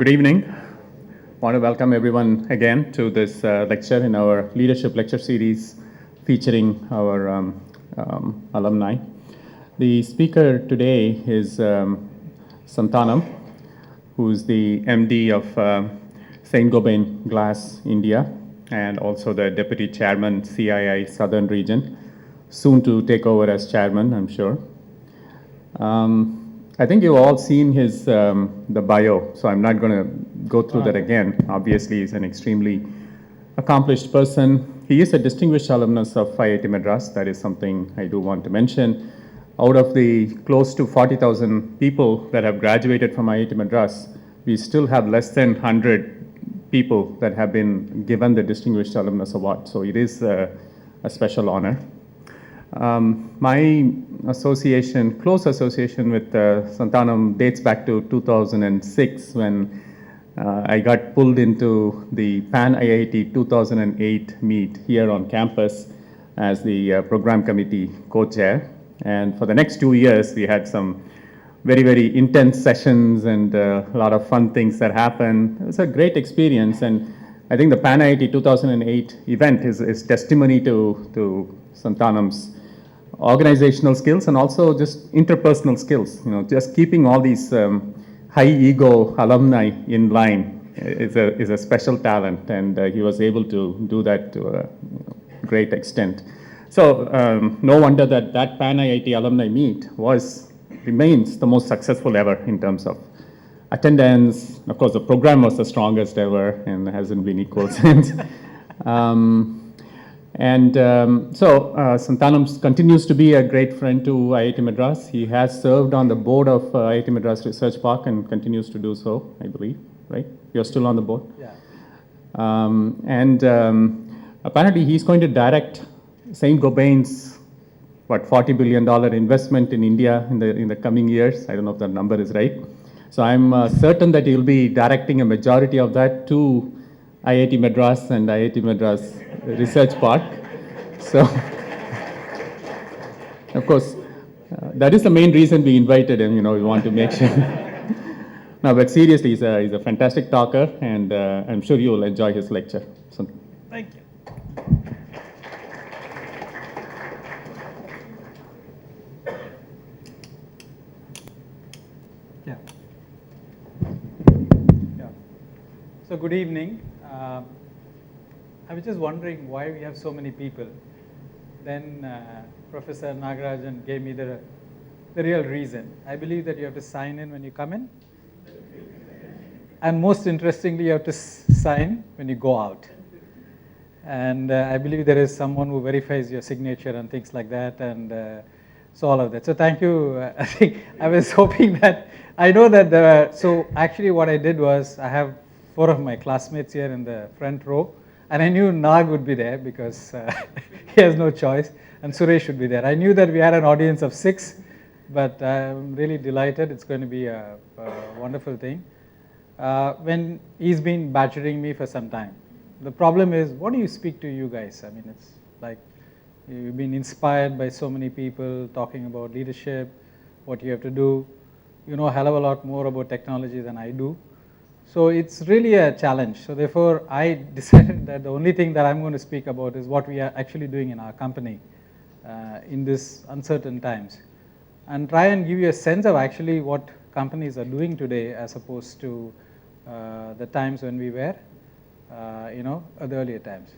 Good evening. I want to welcome everyone again to this lecture in our leadership lecture series featuring our alumni. The speaker today is Santhanam, who is the MD of Saint-Gobain Glass India and also the Deputy Chairman CII Southern Region, soon to take over as Chairman, I'm sure. I think you've all seen his the bio, so I'm not going to go through that again. Obviously, he's an extremely accomplished person. He is a distinguished alumnus of IIT Madras. That is something I do want to mention. Out of the close to 40,000 people that have graduated from IIT Madras, we still have less than 100 people that have been given the Distinguished Alumnus Award. So it is a special honor. My association, close association with Santhanam dates back to 2006 when I got pulled into the Pan IIT 2008 meet here on campus as the program committee co-chair. And for the next 2 years, we had some very, very intense sessions and a lot of fun things that happened. It was a great experience. And I think the Pan IIT 2008 event is testimony to Santhanam's organizational skills and also just interpersonal skills. You know, just keeping all these high ego alumni in line is a special talent, and he was able to do that to a great extent. So no wonder that Pan IIT alumni meet remains the most successful ever in terms of attendance. Of course, the program was the strongest ever and hasn't been equal since. Santhanam continues to be a great friend to IIT Madras. He has served on the board of IIT Madras Research Park and continues to do so, I believe, right? You're still on the board? Yeah. Apparently he's going to direct Saint-Gobain's, $40 billion investment in India in the coming years. I don't know if that number is right. So I'm certain that he'll be directing a majority of that to IIT Madras and IIT Madras Research Park. So, of course, that is the main reason we invited him. You know, we want to make sure. No, but seriously, he's a fantastic talker, and I'm sure you'll enjoy his lecture. So, thank you. Yeah. Yeah. So, good evening. I was just wondering why we have so many people. Then Professor Nagarajan gave me the real reason. I believe that you have to sign in when you come in. And most interestingly, you have to sign when you go out. And I believe there is someone who verifies your signature and things like that, and so all of that. So thank you. I think I was hoping that, I know that so actually what I did was, I have 4 of my classmates here in the front row, and I knew Nag would be there because he has no choice, and Suresh would be there. I knew that we had an audience of 6, but I'm really delighted. It's going to be a wonderful thing. When he's been badgering me for some time, the problem is, what do you speak to you guys? I mean, it's like you've been inspired by so many people talking about leadership, what you have to do. You know a hell of a lot more about technology than I do. So it's really a challenge. So therefore, I decided that the only thing that I'm going to speak about is what we are actually doing in our company in this uncertain times, and try and give you a sense of actually what companies are doing today as opposed to the times when we were, at the earlier times.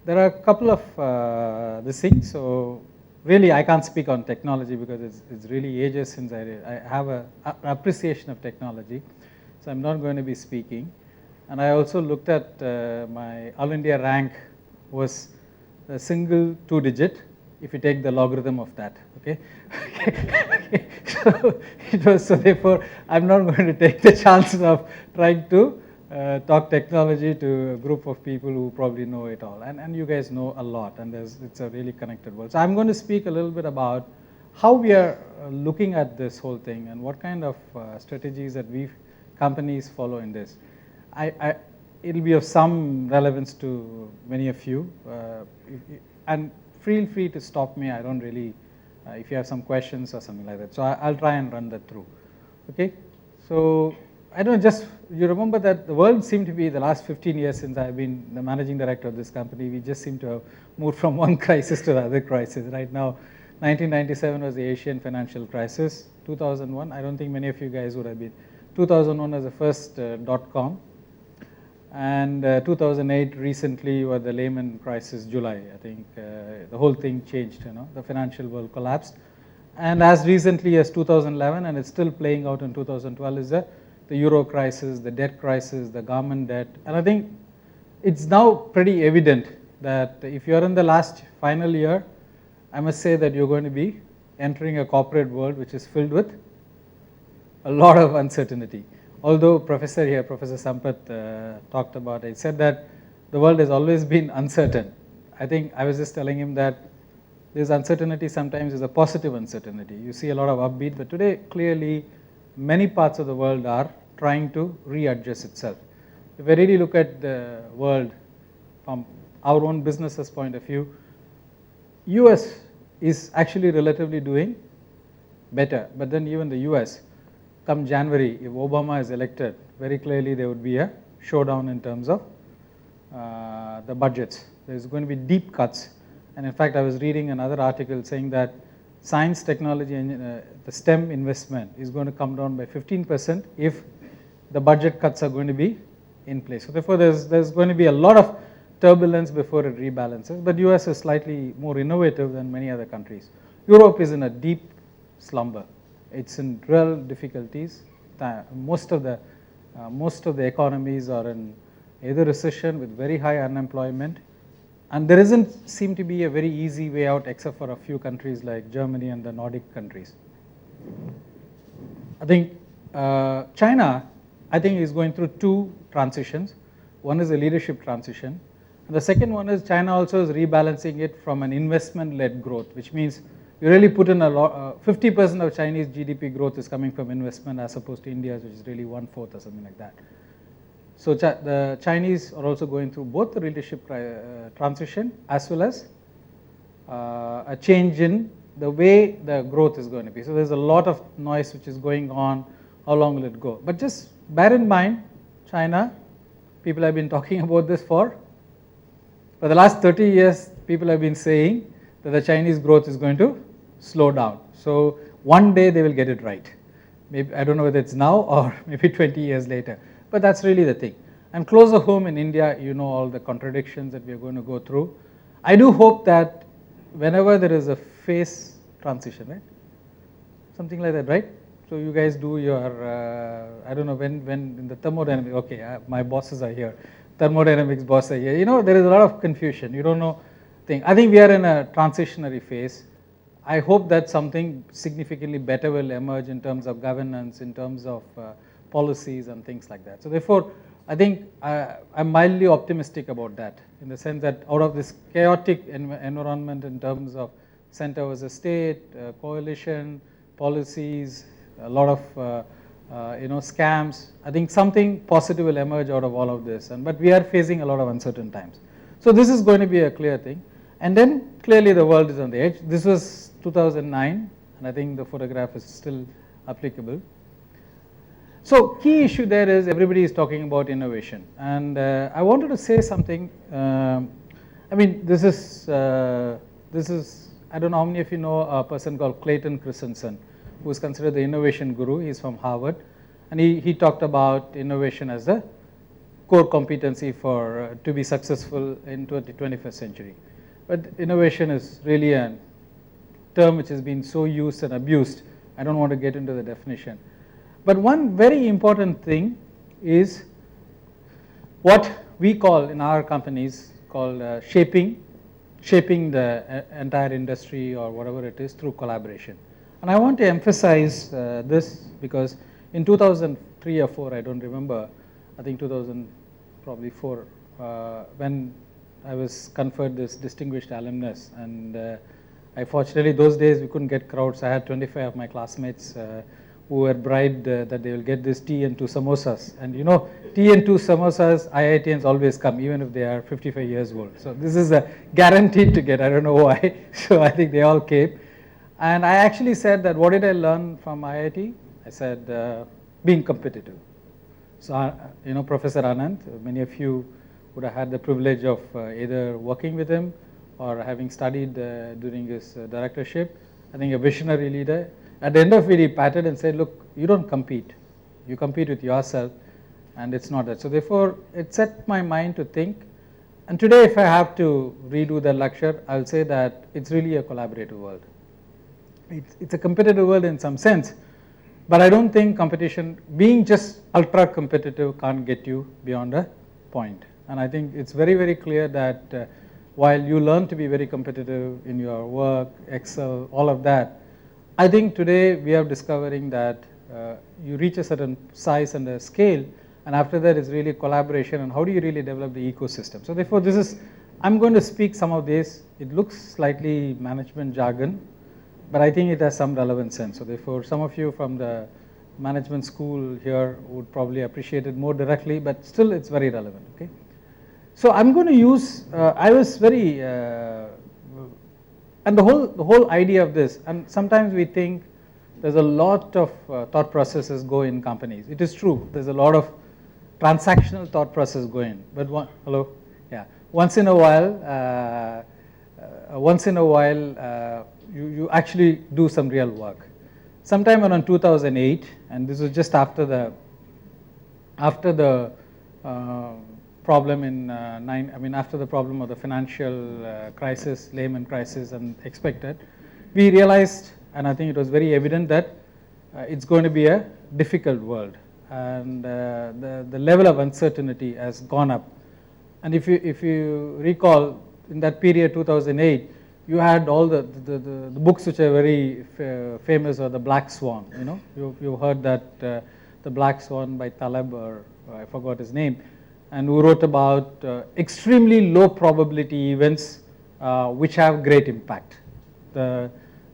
There are a couple of these things. So really, I can't speak on technology because it's really ages since I have an appreciation of technology. So I'm not going to be speaking. And I also looked at my All India rank was a single 2-digit if you take the logarithm of that, okay? Okay. So therefore, I'm not going to take the chances of trying to talk technology to a group of people who probably know it all. And you guys know a lot, and it's a really connected world. So I'm going to speak a little bit about how we are looking at this whole thing and what kind of strategies that companies follow in this. It'll be of some relevance to many of you, and feel free to stop me. I don't really, if you have some questions or something like that. So I'll try and run that through. Okay. So I don't know, just you remember that the world seemed to be the last 15 years since I've been the managing director of this company, we just seem to have moved from one crisis to the other crisis. Right now, 1997 was the Asian financial crisis. 2001, I don't think many of you guys would have been. 2001 was the first dot-com. And 2008 recently was the Lehman crisis, July. I think the whole thing changed, the financial world collapsed. And as recently as 2011, and it's still playing out in 2012, is the euro crisis, the debt crisis, the government debt. And I think it's now pretty evident that if you're in the last final year, I must say that you're going to be entering a corporate world which is filled with a lot of uncertainty. Although Professor Sampath talked about it, he said that the world has always been uncertain. I think I was just telling him that this uncertainty sometimes is a positive uncertainty. You see a lot of upbeat, but today clearly many parts of the world are trying to readjust itself. If I really look at the world from our own businesses point of view, US is actually relatively doing better, but then even the US, come January, if Obama is elected, very clearly there would be a showdown in terms of the budgets. There's going to be deep cuts. And in fact, I was reading another article saying that science, technology, and the STEM investment is going to come down by 15% if the budget cuts are going to be in place. So therefore, there's going to be a lot of turbulence before it rebalances. But US is slightly more innovative than many other countries. Europe is in a deep slumber. It's in real difficulties. Most of the economies are in either recession with very high unemployment, and there doesn't seem to be a very easy way out except for a few countries like Germany and the Nordic countries. I think China, I think, is going through two transitions. One is a leadership transition, and the second one is China also is rebalancing it from an investment-led growth, which means you really put in a lot, 50% of Chinese GDP growth is coming from investment as opposed to India's, which is really 1/4 or something like that. So the Chinese are also going through both the leadership transition as well as a change in the way the growth is going to be. So there's a lot of noise which is going on. How long will it go? But just bear in mind, China, people have been talking about this for the last 30 years, people have been saying that the Chinese growth is going to slow down. So one day they will get it right. Maybe, I don't know whether it's now or maybe 20 years later, but that's really the thing. And closer home in India, you know all the contradictions that we are going to go through. I do hope that whenever there is a phase transition, right? Something like that, right? So you guys do your, I don't know when in the thermodynamics, okay, my bosses are here. Thermodynamics boss are here. You know, there is a lot of confusion. You don't know thing. I think we are in a transitionary phase. I hope that something significantly better will emerge in terms of governance, in terms of policies and things like that. So therefore, I think I'm mildly optimistic about that, in the sense that out of this chaotic environment in terms of center versus state, coalition, policies, a lot of scams, I think something positive will emerge out of all of this. But we are facing a lot of uncertain times. So this is going to be a clear thing. And then clearly the world is on the edge. This was 2009, and I think the photograph is still applicable. So key issue there is everybody is talking about innovation, and I wanted to say something. I mean, this is I don't know how many of you know a person called Clayton Christensen, who is considered the innovation guru. He's from Harvard, and he talked about innovation as a core competency for to be successful in 21st century. But innovation is really a term which has been so used and abused. I don't want to get into the definition. But one very important thing is what we call in our companies called shaping the entire industry or whatever it is through collaboration. And I want to emphasize this because in 2003 or 4, I don't remember, I think 2004, when I was conferred this distinguished alumnus, and I fortunately those days we couldn't get crowds. I had 25 of my classmates who were bribed that they will get this tea and 2 samosas. And you know, tea and 2 samosas, IITians always come, even if they are 55 years old. So this is a guaranteed to get. I don't know why. So I think they all came. And I actually said that what did I learn from IIT? I said being competitive. So, Professor Anand, many of you would have had the privilege of either working with him or having studied during his directorship. I think a visionary leader. At the end of it, he patted and said, look, you don't compete. You compete with yourself, and it's not that. So therefore, it set my mind to think. And today, if I have to redo the lecture, I'll say that it's really a collaborative world. It's a competitive world in some sense, but I don't think competition, being just ultra competitive, can't get you beyond a point. And I think it's very, very clear that while you learn to be very competitive in your work, Excel, all of that, I think today we are discovering that you reach a certain size and a scale, and after that is really collaboration and how do you really develop the ecosystem. So therefore, I'm going to speak some of this. It looks slightly management jargon, but I think it has some relevant sense. So therefore, some of you from the management school here would probably appreciate it more directly, but still it's very relevant. Okay. So I'm going to use, I was very, and the whole idea of this, and sometimes we think there's a lot of thought processes go in companies. It is true, there's a lot of transactional thought process going, but once in a while, you actually do some real work. Sometime around 2008, and this was just after the problem in after the problem of the financial crisis, Lehman crisis, and expected, we realized, and I think it was very evident that it's going to be a difficult world, and the level of uncertainty has gone up. And if you recall, in that period, 2008, you had all the books which are very famous, or the Black Swan. You heard that the Black Swan by Taleb, or I forgot his name, and who wrote about extremely low probability events which have great impact. The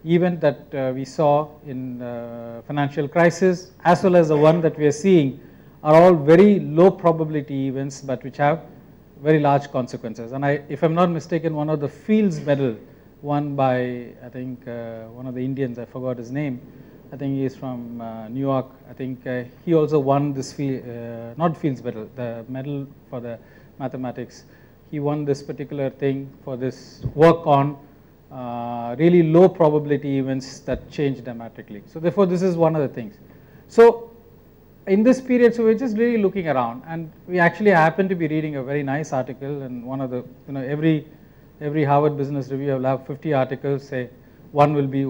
event that we saw in financial crisis, as well as the one that we are seeing, are all very low probability events, but which have very large consequences. And if I'm not mistaken, one of the Fields Medal won by, I think, one of the Indians, I forgot his name. I think he is from New York. I think he also won this not Fields Medal, the medal for the mathematics. He won this particular thing for this work on really low probability events that change dramatically. So therefore, this is one of the things. So in this period, so we're just really looking around, and we actually happen to be reading a very nice article, and one of the, every Harvard Business Review will have 50 articles, say one will be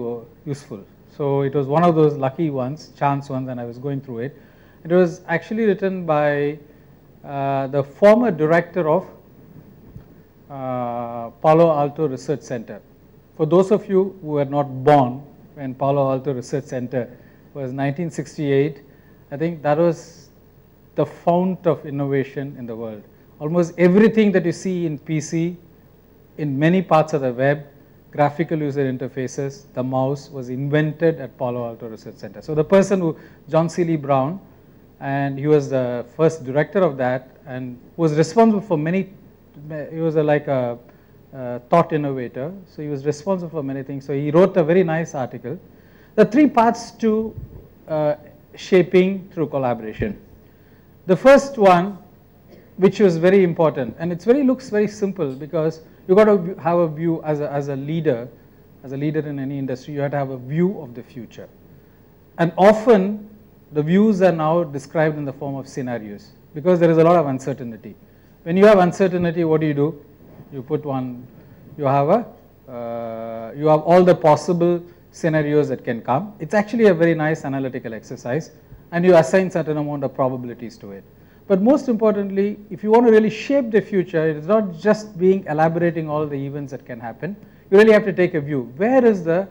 useful. So it was one of those lucky ones, chance ones, and I was going through it. It was actually written by the former director of Palo Alto Research Center. For those of you who were not born when Palo Alto Research Center was 1968, I think that was the fount of innovation in the world. Almost everything that you see in PC, in many parts of the web, graphical user interfaces, the mouse was invented at Palo Alto Research Center. So the person John C. Brown, and he was the first director of that, and was responsible for many, he was like a thought innovator, so he was responsible for many things. So he wrote a very nice article. The 3 parts to shaping through collaboration. The first one, which was very important, and it looks very simple, because you got to have a view as a leader in any industry. You have to have a view of the future, and often the views are now described in the form of scenarios, because there is a lot of uncertainty. When you have uncertainty, what do? You put one. You have all the possible scenarios that can come. It's actually a very nice analytical exercise, and you assign certain amount of probabilities to it. But most importantly, if you want to really shape the future, it is not just elaborating all the events that can happen. You really have to take a view. Where is the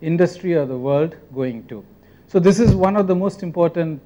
industry or the world going to? So this is one of the most important